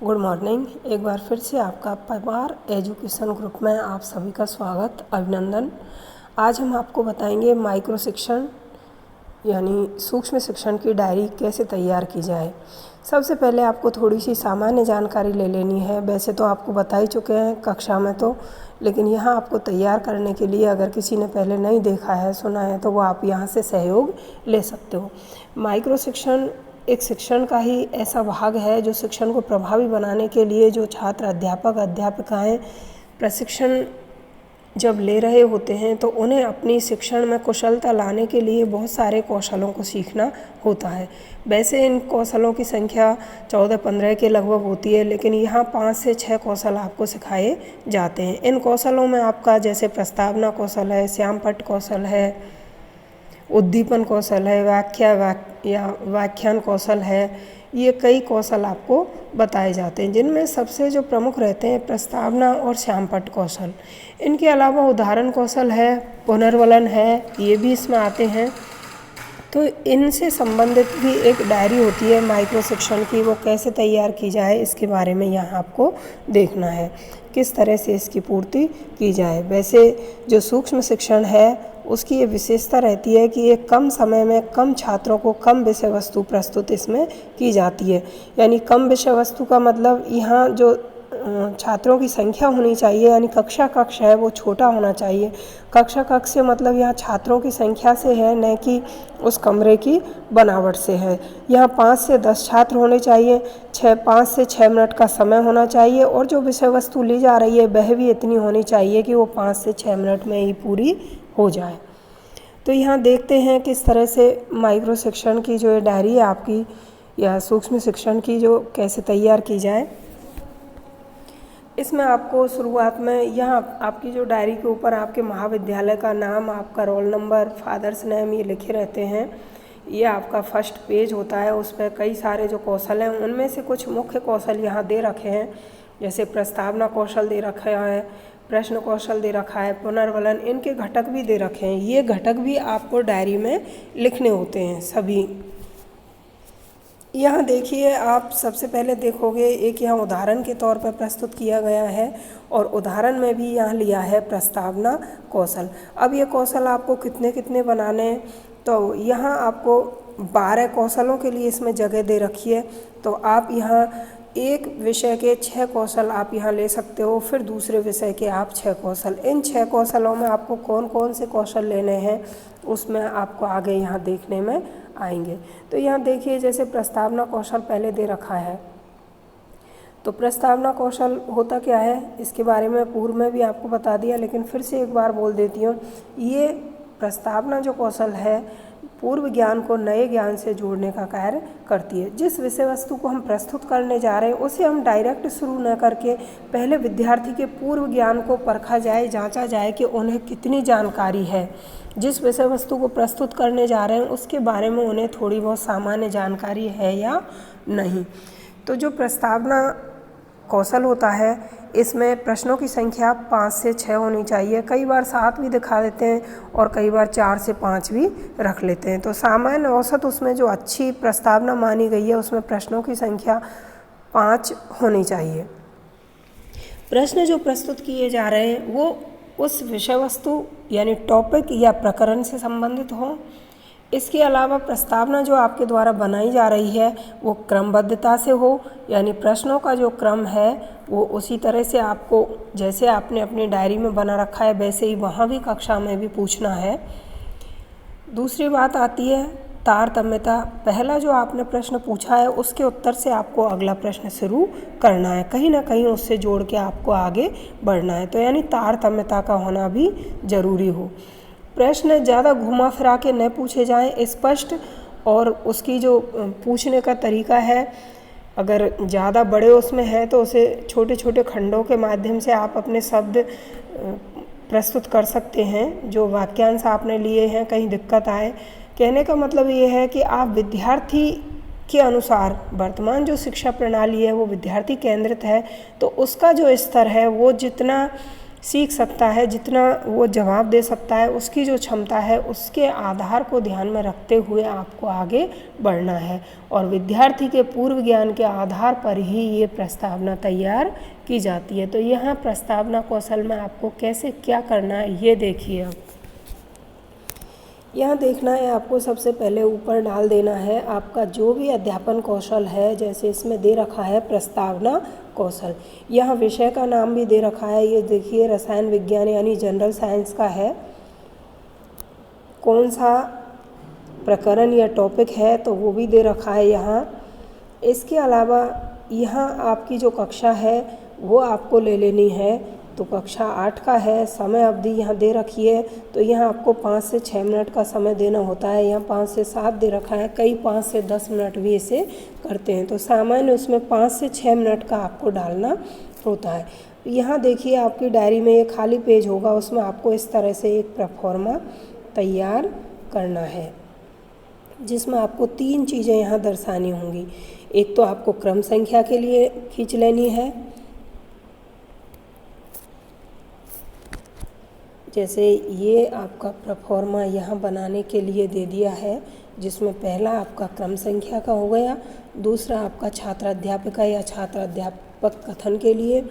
Good morning. एक बार फिर से आपका पवार एजुकेशन ग्रुप में आप सभी का स्वागत, अभिनंदन। आज हम आपको बताएंगे माइक्रो शिक्षण यानी सूक्ष्म शिक्षण की डायरी कैसे तैयार की जाए। सबसे पहले आपको थोड़ी सी सामान्य जानकारी ले लेनी है। वैसे तो आपको बता ही चुके हैं कक्षा में तो, लेकिन यहाँ आपको तैयार करने के लिए अगर किसी ने पहले नहीं देखा है, सुना है, तो वो आप यहाँ से सहयोग ले सकते हो। माइक्रो शिक्षण एक शिक्षण का ही ऐसा भाग है जो शिक्षण को प्रभावी बनाने के लिए जो छात्र अध्यापक अध्यापिकाएं प्रशिक्षण जब ले रहे होते हैं तो उन्हें अपनी शिक्षण में कुशलता लाने के लिए बहुत सारे कौशलों को सीखना होता है। वैसे इन कौशलों की संख्या 14-15 के लगभग होती है, लेकिन यहाँ 5 से 6 कौशल आपको सिखाए जाते हैं। इन कौशलों में आपका जैसे प्रस्तावना कौशल है, श्यामपट्ट कौशल है, उद्दीपन कौशल है, व्याख्यान कौशल है, ये कई कौशल आपको बताए जाते हैं, जिनमें सबसे जो प्रमुख रहते हैं प्रस्तावना और श्यामपट्ट कौशल। इनके अलावा उदाहरण कौशल है, पुनर्वलन है, ये भी इसमें आते हैं। तो इनसे संबंधित भी एक डायरी होती है माइक्रो शिक्षण की, वो कैसे तैयार की जाए इसके बारे में यहाँ आपको देखना है, किस तरह से इसकी पूर्ति की जाए। वैसे जो सूक्ष्म शिक्षण है उसकी ये विशेषता रहती है कि ये कम समय में कम छात्रों को कम विषय वस्तु प्रस्तुत इसमें की जाती है। यानी कम विषय वस्तु का मतलब यहाँ जो छात्रों की संख्या होनी चाहिए, यानी कक्षा कक्ष है वो छोटा होना चाहिए। कक्षा कक्ष से मतलब यहाँ छात्रों की संख्या से है, न कि उस कमरे की बनावट से है। यहाँ 5 से 10 छात्र होने चाहिए, 5 से 6 मिनट का समय होना चाहिए, और जो विषय वस्तु ली जा रही है वह भी इतनी होनी चाहिए कि वो 5 से 6 मिनट में ही पूरी हो जाए। तो यहाँ देखते हैं किस तरह से माइक्रो शिक्षण की जो डायरी है आपकी या सूक्ष्म शिक्षण की जो कैसे तैयार की जाए। इसमें आपको शुरुआत में यहाँ आपकी जो डायरी के ऊपर आपके महाविद्यालय का नाम, आपका रोल नंबर, फादर्स नेम ये लिखे रहते हैं। ये आपका फर्स्ट पेज होता है, उस पर कई सारे जो कौशल हैं उनमें से कुछ मुख्य कौशल यहाँ दे रखे हैं। जैसे प्रस्तावना कौशल दे रखा है, प्रश्न कौशल दे रखा है, पुनर्वलन, इनके घटक भी दे रखे हैं। ये घटक भी आपको डायरी में लिखने होते हैं सभी। यहाँ देखिए, आप सबसे पहले देखोगे एक यहाँ उदाहरण के तौर पर प्रस्तुत किया गया है, और उदाहरण में भी यहाँ लिया है प्रस्तावना कौशल। अब ये कौशल आपको कितने कितने बनाने हैं, तो यहाँ आपको 12 कौशलों के लिए इसमें जगह दे रखी है। तो आप यहाँ एक विषय के 6 कौशल आप यहाँ ले सकते हो, फिर दूसरे विषय के आप 6 कौशल। इन 6 कौशलों में आपको कौन कौन से कौशल लेने हैं उसमें आपको आगे यहाँ देखने में आएंगे। तो यहाँ देखिए, जैसे प्रस्तावना कौशल पहले दे रखा है, तो प्रस्तावना कौशल होता क्या है इसके बारे में पूर्व में भी आपको बता दिया, लेकिन फिर से एक बार बोल देती हूँ। ये प्रस्तावना जो कौशल है पूर्व ज्ञान को नए ज्ञान से जोड़ने का कार्य करती है। जिस विषय वस्तु को हम प्रस्तुत करने जा रहे हैं उसे हम डायरेक्ट शुरू न करके पहले विद्यार्थी के पूर्व ज्ञान को परखा जाए, जांचा जाए कि उन्हें कितनी जानकारी है। जिस विषय वस्तु को प्रस्तुत करने जा रहे हैं उसके बारे में उन्हें थोड़ी बहुत सामान्य जानकारी है या नहीं। तो जो प्रस्तावना कौशल होता है इसमें प्रश्नों की संख्या 5 से 6 होनी चाहिए। कई बार 7 भी दिखा देते हैं और कई बार 4 से 5 भी रख लेते हैं। तो सामान्य औसत उसमें जो अच्छी प्रस्तावना मानी गई है उसमें प्रश्नों की संख्या 5 होनी चाहिए। प्रश्न जो प्रस्तुत किए जा रहे हैं वो उस विषय वस्तु यानी टॉपिक या प्रकरण से संबंधित हो। इसके अलावा प्रस्तावना जो आपके द्वारा बनाई जा रही है वो क्रमबद्धता से हो, यानी प्रश्नों का जो क्रम है वो उसी तरह से आपको, जैसे आपने अपनी डायरी में बना रखा है वैसे ही वहाँ भी कक्षा में भी पूछना है। दूसरी बात आती है तारतम्यता। पहला जो आपने प्रश्न पूछा है उसके उत्तर से आपको अगला प्रश्न शुरू करना है, कहीं ना कहीं उससे जोड़ के आपको आगे बढ़ना है। तो यानी तारतम्यता का होना भी ज़रूरी हो। प्रश्न ज़्यादा घुमा फिरा के न पूछे जाएं, स्पष्ट, और उसकी जो पूछने का तरीका है अगर ज़्यादा बड़े उसमें है तो उसे छोटे छोटे खंडों के माध्यम से आप अपने शब्द प्रस्तुत कर सकते हैं। जो वाक्यांश आपने लिए हैं कहीं दिक्कत आए, कहने का मतलब ये है कि आप विद्यार्थी के अनुसार, वर्तमान जो शिक्षा प्रणाली है वो विद्यार्थी केंद्रित है, तो उसका जो स्तर है वो जितना सीख सकता है, जितना वो जवाब दे सकता है, उसकी जो क्षमता है उसके आधार को ध्यान में रखते हुए आपको आगे बढ़ना है। और विद्यार्थी के पूर्व ज्ञान के आधार पर ही ये प्रस्तावना तैयार की जाती है। तो यहाँ प्रस्तावना कौशल में आपको कैसे क्या करना है ये देखिए। अब यहाँ देखना है आपको, सबसे पहले ऊपर डाल देना है आपका जो भी अध्यापन कौशल है। जैसे इसमें दे रखा है प्रस्तावना कौशल, यहाँ विषय का नाम भी दे रखा है, ये देखिए रसायन विज्ञान यानी जनरल साइंस का है। कौन सा प्रकरण या टॉपिक है तो वो भी दे रखा है यहाँ। इसके अलावा यहाँ आपकी जो कक्षा है वो आपको ले लेनी है, तो कक्षा 8 का है। समय अवधि यहाँ दे रखी है, तो यहाँ आपको 5 से 6 मिनट का समय देना होता है। यहाँ 5 से 7 दे रखा है, कई 5 से 10 मिनट भी इसे करते हैं, तो सामान्य उसमें 5 से 6 मिनट का आपको डालना होता है। यहाँ देखिए आपकी डायरी में ये खाली पेज होगा, उसमें आपको इस तरह से एक प्रोफार्मा तैयार करना है, जिसमें आपको 3 चीज़ें यहाँ दर्शानी होंगी। एक तो आपको क्रम संख्या के लिए खींच लेनी है, जैसे ये आपका प्रोफार्मा यहाँ बनाने के लिए दे दिया है, जिसमें पहला आपका क्रम संख्या का हो गया, दूसरा आपका छात्र अध्यापिका या छात्र अध्यापक कथन के लिए,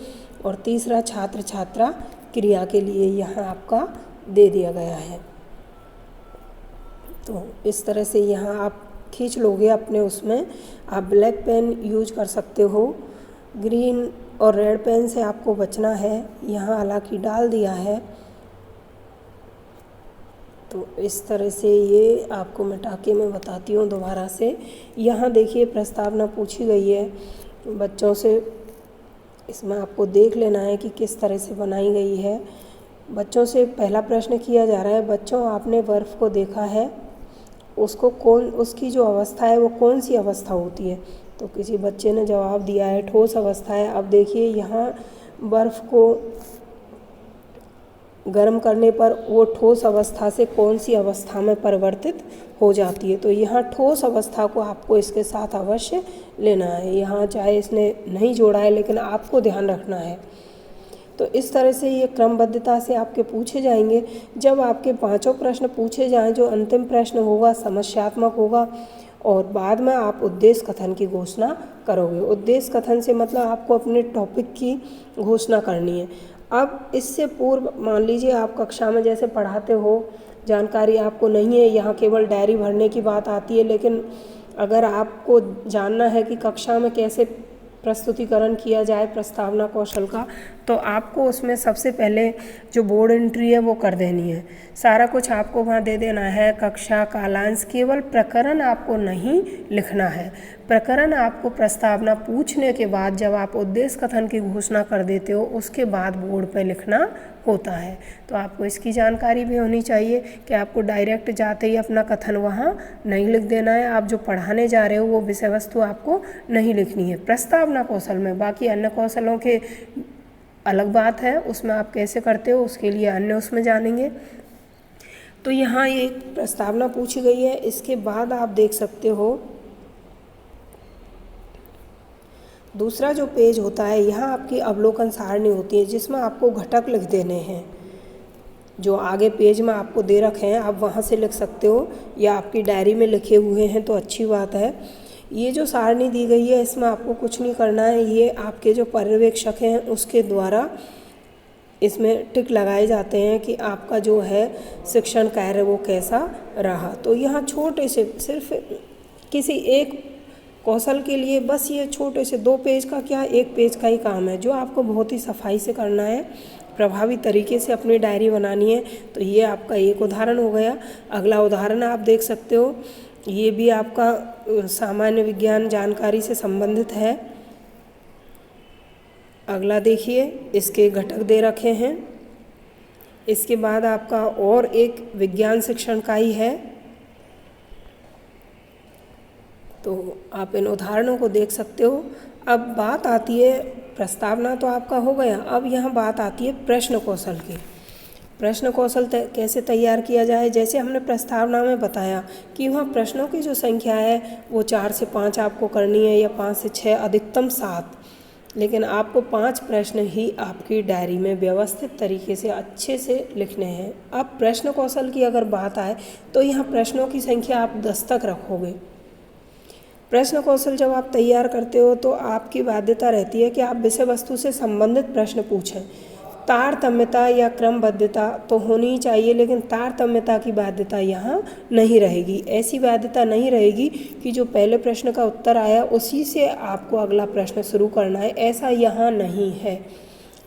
और तीसरा छात्र छात्रा क्रिया के लिए यहाँ आपका दे दिया गया है। तो इस तरह से यहाँ आप खींच लोगे अपने उसमें। आप ब्लैक पेन यूज कर सकते हो, ग्रीन और रेड पेन से आपको बचना है। यहाँ हालांकि डाल दिया है, तो इस तरह से ये आपको मिटा के मैं बताती हूँ दोबारा से। यहाँ देखिए प्रस्तावना पूछी गई है बच्चों से, इसमें आपको देख लेना है कि किस तरह से बनाई गई है। बच्चों से पहला प्रश्न किया जा रहा है, बच्चों आपने बर्फ़ को देखा है, उसको उसकी जो अवस्था है वो कौन सी अवस्था होती है। तो किसी बच्चे ने जवाब दिया है ठोस अवस्था है। अब देखिए यहाँ बर्फ़ को गर्म करने पर वो ठोस अवस्था से कौन सी अवस्था में परिवर्तित हो जाती है। तो यहाँ ठोस अवस्था को आपको इसके साथ अवश्य लेना है। यहाँ चाहे इसने नहीं जोड़ा है, लेकिन आपको ध्यान रखना है। तो इस तरह से ये क्रमबद्धता से आपके पूछे जाएंगे। जब आपके 5 प्रश्न पूछे जाएं, जो अंतिम प्रश्न होगा समस्यात्मक होगा, और बाद में आप उद्देश्य कथन की घोषणा करोगे। उद्देश्य कथन से मतलब आपको अपने टॉपिक की घोषणा करनी है। अब इससे पूर्व मान लीजिए आप कक्षा में जैसे पढ़ाते हो, जानकारी आपको नहीं है, यहाँ केवल डायरी भरने की बात आती है, लेकिन अगर आपको जानना है कि कक्षा में कैसे प्रस्तुतिकरण किया जाए प्रस्तावना कौशल का, तो आपको उसमें सबसे पहले जो बोर्ड एंट्री है वो कर देनी है। सारा कुछ आपको वहाँ दे देना है, कक्षा कालांश, केवल प्रकरण आपको नहीं लिखना है। प्रकरण आपको प्रस्तावना पूछने के बाद जब आप उद्देश्य कथन की घोषणा कर देते हो, उसके बाद बोर्ड पे लिखना होता है। तो आपको इसकी जानकारी भी होनी चाहिए कि आपको डायरेक्ट जाते ही अपना कथन वहाँ नहीं लिख देना है। आप जो पढ़ाने जा रहे हो वो विषय वस्तु आपको नहीं लिखनी है प्रस्तावना कौशल में। बाकी अन्य कौशलों के अलग बात है, उसमें आप कैसे करते हो उसके लिए अन्य उसमें जानेंगे। तो यहाँ ये प्रस्तावना पूछी गई है। इसके बाद आप देख सकते हो दूसरा जो पेज होता है, यहाँ आपकी अवलोकन सारणी होती है, जिसमें आपको घटक लिख देने हैं। जो आगे पेज में आपको दे रखे हैं आप वहाँ से लिख सकते हो, या आपकी डायरी में लिखे हुए हैं तो अच्छी बात है। ये जो सारणी दी गई है इसमें आपको कुछ नहीं करना है, ये आपके जो पर्यवेक्षक हैं उसके द्वारा इसमें टिक लगाए जाते हैं कि आपका जो है शिक्षण कार्य वो कैसा रहा। तो यहाँ छोटे से सिर्फ किसी एक कौशल के लिए बस ये छोटे से 2 पेज का क्या 1 पेज का ही काम है, जो आपको बहुत ही सफाई से करना है, प्रभावी तरीके से अपनी डायरी बनानी है। तो ये आपका एक उदाहरण हो गया। अगला उदाहरण आप देख सकते हो, ये भी आपका सामान्य विज्ञान जानकारी से संबंधित है। अगला देखिए, इसके घटक दे रखे हैं। इसके बाद आपका और एक विज्ञान शिक्षण का ही है। तो आप इन उदाहरणों को देख सकते हो। अब बात आती है, प्रस्तावना तो आपका हो गया, अब यहाँ बात आती है प्रश्न कौशल की। प्रश्न कौशल कैसे तैयार किया जाए। जैसे हमने प्रस्तावना में बताया कि वहाँ प्रश्नों की जो संख्या है वो 4 से 5 आपको करनी है, या 5 से 6, अधिकतम 7। लेकिन आपको 5 प्रश्न ही आपकी डायरी में व्यवस्थित तरीके से अच्छे से लिखने हैं। अब प्रश्न कौशल की अगर बात आए तो यहाँ प्रश्नों की संख्या आप 10 तक रखोगे। प्रश्न कौशल जब आप तैयार करते हो तो आपकी बाध्यता रहती है कि आप विषय वस्तु से संबंधित प्रश्न पूछें। तारतम्यता या क्रमबद्धता तो होनी ही चाहिए, लेकिन तारतम्यता की बाध्यता यहाँ नहीं रहेगी। ऐसी बाध्यता नहीं रहेगी कि जो पहले प्रश्न का उत्तर आया उसी से आपको अगला प्रश्न शुरू करना है, ऐसा यहाँ नहीं है।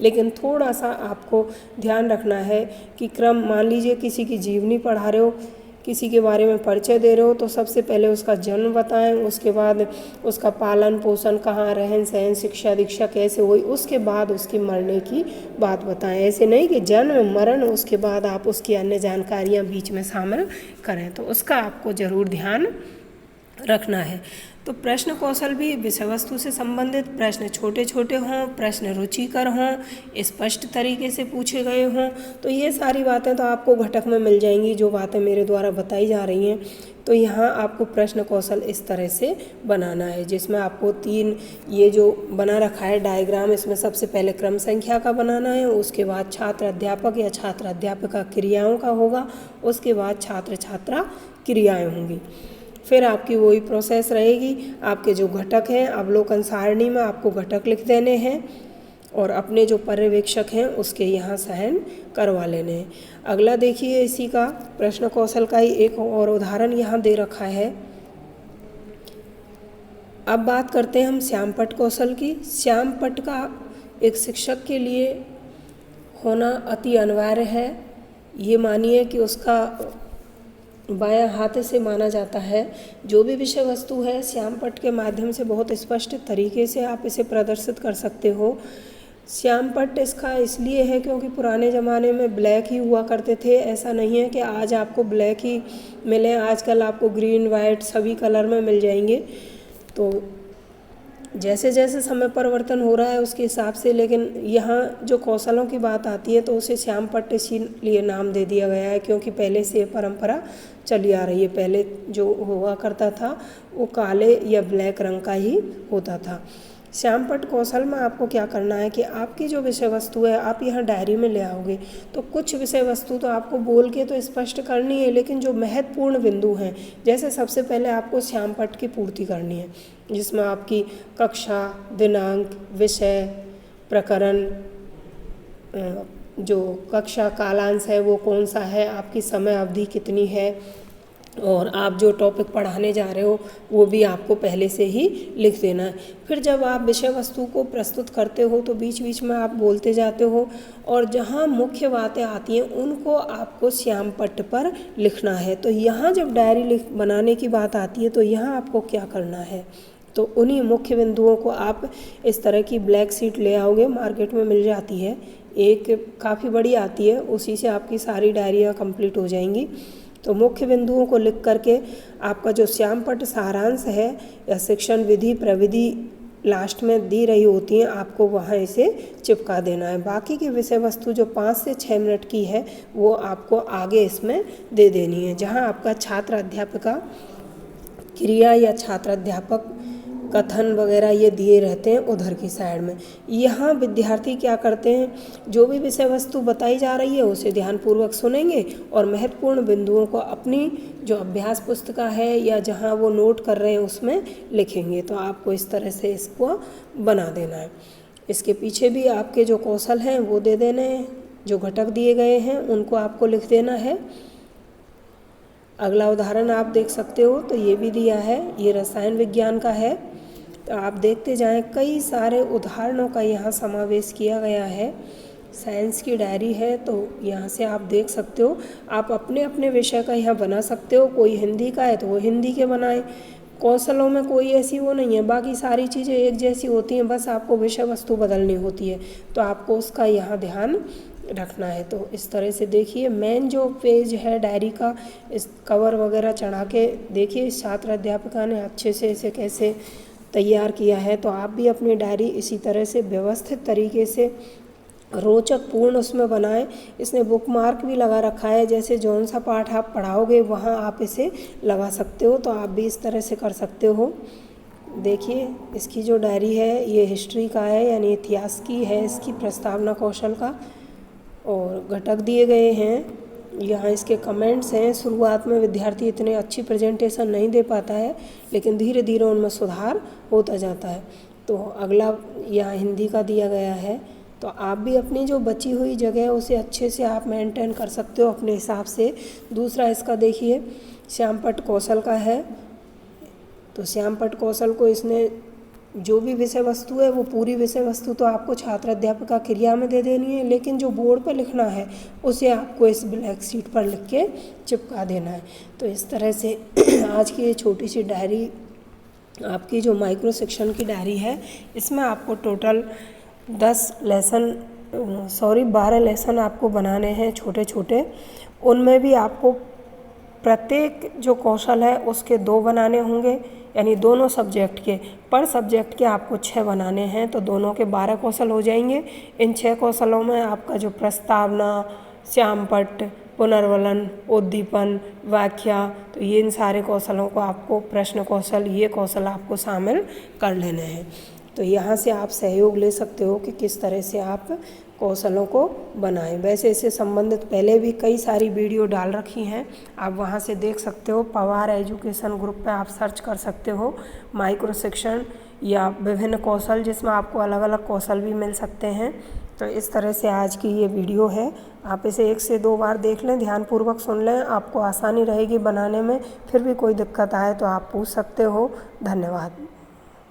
लेकिन थोड़ा सा आपको ध्यान रखना है कि क्रम, मान लीजिए किसी की जीवनी पढ़ा रहे हो, किसी के बारे में परिचय दे रहे हो, तो सबसे पहले उसका जन्म बताएं, उसके बाद उसका पालन पोषण, कहाँ रहन सहन, शिक्षा दीक्षा कैसे हुई, उसके बाद उसकी मरने की बात बताएं। ऐसे नहीं कि जन्म मरण उसके बाद आप उसकी अन्य जानकारियां बीच में शामिल करें, तो उसका आपको ज़रूर ध्यान रखना है। तो प्रश्न कौशल भी विषय वस्तु से संबंधित प्रश्न छोटे छोटे हों, प्रश्न रुचिकर हों, स्पष्ट तरीके से पूछे गए हों, तो ये सारी बातें तो आपको घटक में मिल जाएंगी जो बातें मेरे द्वारा बताई जा रही हैं। तो यहाँ आपको प्रश्न कौशल इस तरह से बनाना है, जिसमें आपको 3 ये जो बना रखा है डायग्राम, इसमें सबसे पहले क्रम संख्या का बनाना है, उसके बाद छात्र अध्यापक या छात्र अध्यापिका क्रियाओं का होगा, उसके बाद छात्र छात्रा क्रियाएँ होंगी। फिर आपकी वही प्रोसेस रहेगी। आपके जो घटक हैं, अवलोकन सारणी में आपको घटक लिख देने हैं और अपने जो पर्यवेक्षक हैं उसके यहाँ साइन करवा लेने हैं। अगला देखिए, इसी का प्रश्न कौशल का ही एक और उदाहरण यहाँ दे रखा है। अब बात करते हैं हम श्यामपट्ट कौशल की। श्यामपट्ट का एक शिक्षक के लिए होना अति अनिवार्य है। ये मानिए कि उसका बायां हाथ से माना जाता है। जो भी विषय वस्तु है श्यामपट्ट के माध्यम से बहुत स्पष्ट तरीके से आप इसे प्रदर्शित कर सकते हो। श्यामपट्ट इसका इसलिए है क्योंकि पुराने ज़माने में ब्लैक ही हुआ करते थे। ऐसा नहीं है कि आज आपको ब्लैक ही मिले, आजकल आपको ग्रीन वाइट सभी कलर में मिल जाएंगे। तो जैसे जैसे समय परिवर्तन हो रहा है उसके हिसाब से, लेकिन यहाँ जो कौशलों की बात आती है तो उसे श्यामपट्ट इसीलिए नाम दे दिया गया है क्योंकि पहले से ये परंपरा चली आ रही है। पहले जो हुआ करता था वो काले या ब्लैक रंग का ही होता था। श्यामपट्ट कौशल में आपको क्या करना है कि आपकी जो विषय वस्तु है आप यहाँ डायरी में ले आओगे, तो कुछ विषय वस्तु तो आपको बोल के तो स्पष्ट करनी है, लेकिन जो महत्वपूर्ण बिंदु हैं, जैसे सबसे पहले आपको श्यामपट्ट की पूर्ति करनी है, जिसमें आपकी कक्षा, दिनांक, विषय, प्रकरण, जो कक्षा कालांश है वो कौन सा है, आपकी समय अवधि कितनी है, और आप जो टॉपिक पढ़ाने जा रहे हो वो भी आपको पहले से ही लिख देना है। फिर जब आप विषय वस्तु को प्रस्तुत करते हो तो बीच बीच में आप बोलते जाते हो, और जहाँ मुख्य बातें आती हैं उनको आपको श्यामपट्ट पर लिखना है। तो यहाँ जब डायरी बनाने की बात आती है तो यहाँ आपको क्या करना है, तो उन्हीं मुख्य बिंदुओं को आप इस तरह की ब्लैक शीट ले आओगे, मार्केट में मिल जाती है, एक काफ़ी बड़ी आती है, उसी से आपकी सारी डायरियाँ कंप्लीट हो जाएंगी। तो मुख्य बिंदुओं को लिख करके आपका जो श्यामपट्ट सारांश है या शिक्षण विधि प्रविधि लास्ट में दी रही होती हैं, आपको वहाँ इसे चिपका देना है। बाकी की विषय वस्तु जो 5 से 6 मिनट की है वो आपको आगे इसमें दे देनी है, जहाँ आपका छात्र अध्यापिका क्रिया या छात्र अध्यापक कथन वगैरह ये दिए रहते हैं उधर की साइड में। यहाँ विद्यार्थी क्या करते हैं, जो भी विषय वस्तु बताई जा रही है उसे ध्यानपूर्वक सुनेंगे और महत्वपूर्ण बिंदुओं को अपनी जो अभ्यास पुस्तिका है या जहाँ वो नोट कर रहे हैं उसमें लिखेंगे। तो आपको इस तरह से इसको बना देना है। इसके पीछे भी आपके जो कौशल हैं वो दे देने हैं, जो घटक दिए गए हैं उनको आपको लिख देना है। अगला उदाहरण आप देख सकते हो, तो ये भी दिया है, ये रसायन विज्ञान का है। तो आप देखते जाएं, कई सारे उदाहरणों का यहाँ समावेश किया गया है। साइंस की डायरी है तो यहाँ से आप देख सकते हो, आप अपने अपने विषय का यहाँ बना सकते हो। कोई हिंदी का है तो वो हिंदी के बनाएं। कौशलों में कोई ऐसी वो नहीं है, बाकी सारी चीज़ें एक जैसी होती हैं, बस आपको विषय वस्तु बदलनी होती है, तो आपको उसका यहाँ ध्यान रखना है। तो इस तरह से देखिए, मेन जो पेज है डायरी का, इस कवर वगैरह चढ़ा के देखिए छात्र अध्यापिका ने अच्छे से इसे कैसे तैयार किया है। तो आप भी अपनी डायरी इसी तरह से व्यवस्थित तरीके से रोचक पूर्ण उसमें बनाएं। इसने बुक मार्क भी लगा रखा है, जैसे जौन सा पाठ आप पढ़ाओगे वहाँ आप इसे लगा सकते हो, तो आप भी इस तरह से कर सकते हो। देखिए इसकी जो डायरी है ये हिस्ट्री का है, यानी इतिहास की है, इसकी प्रस्तावना कौशल का। और घटक दिए गए हैं, यहाँ इसके कमेंट्स हैं। शुरुआत में विद्यार्थी इतने अच्छी प्रेजेंटेशन नहीं दे पाता है, लेकिन धीरे धीरे उनमें सुधार होता जाता है। तो अगला यहाँ हिंदी का दिया गया है। तो आप भी अपनी जो बची हुई जगह है उसे अच्छे से आप मेंटेन कर सकते हो अपने हिसाब से। दूसरा इसका देखिए श्यामपट्ट कौशल का है। तो श्यामपट्ट कौशल को इसने जो भी विषय वस्तु है वो पूरी विषय वस्तु तो आपको छात्र अध्यापक क्रिया में दे देनी है, लेकिन जो बोर्ड पर लिखना है उसे आपको इस ब्लैक शीट पर लिख के चिपका देना है। तो इस तरह से आज की ये छोटी सी डायरी, आपकी जो माइक्रो सेक्शन की डायरी है, इसमें आपको टोटल 12 लेसन आपको बनाने हैं छोटे छोटे। उनमें भी आपको प्रत्येक जो कौशल है उसके 2 बनाने होंगे, यानी दोनों सब्जेक्ट के, पर सब्जेक्ट के आपको 6 बनाने हैं। तो दोनों के 12 कौशल हो जाएंगे। इन 6 कौशलों में आपका जो प्रस्तावना, श्यामपट्ट, पुनर्वलन, उद्दीपन, व्याख्या, तो ये इन सारे कौशलों को आपको, प्रश्न कौशल, ये कौशल आपको शामिल कर लेने हैं। तो यहाँ से आप सहयोग ले सकते हो कि किस तरह से आप कौशलों को बनाएं। वैसे इससे संबंधित पहले भी कई सारी वीडियो डाल रखी हैं, आप वहाँ से देख सकते हो। पवार एजुकेशन ग्रुप पे आप सर्च कर सकते हो माइक्रो सेक्शन या विभिन्न कौशल, जिसमें आपको अलग अलग कौशल भी मिल सकते हैं। तो इस तरह से आज की ये वीडियो है, आप इसे 1 से 2 बार देख लें, ध्यानपूर्वक सुन लें, आपको आसानी रहेगी बनाने में। फिर भी कोई दिक्कत आए तो आप पूछ सकते हो। धन्यवाद।